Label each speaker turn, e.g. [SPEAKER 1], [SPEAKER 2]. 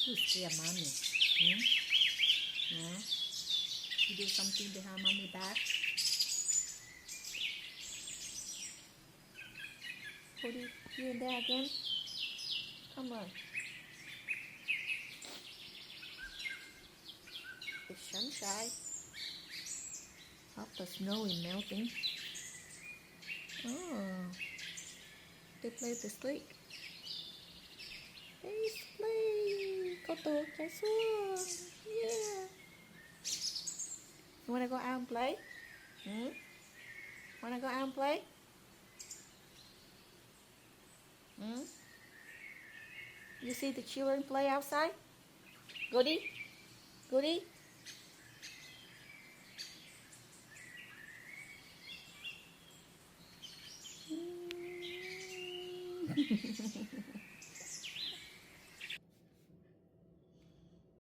[SPEAKER 1] You scare mommy. Hmm? Yeah? You do something behind mommy back? Cody, you in there again? Come on. It's sunshine. After snow is melting. Oh, they play the street. They play. Có tổ trái xuống. Yeah. You wanna go out and play? Hmm? Wanna go out and play? Hmm? You see the children play outside? Goody? Goody?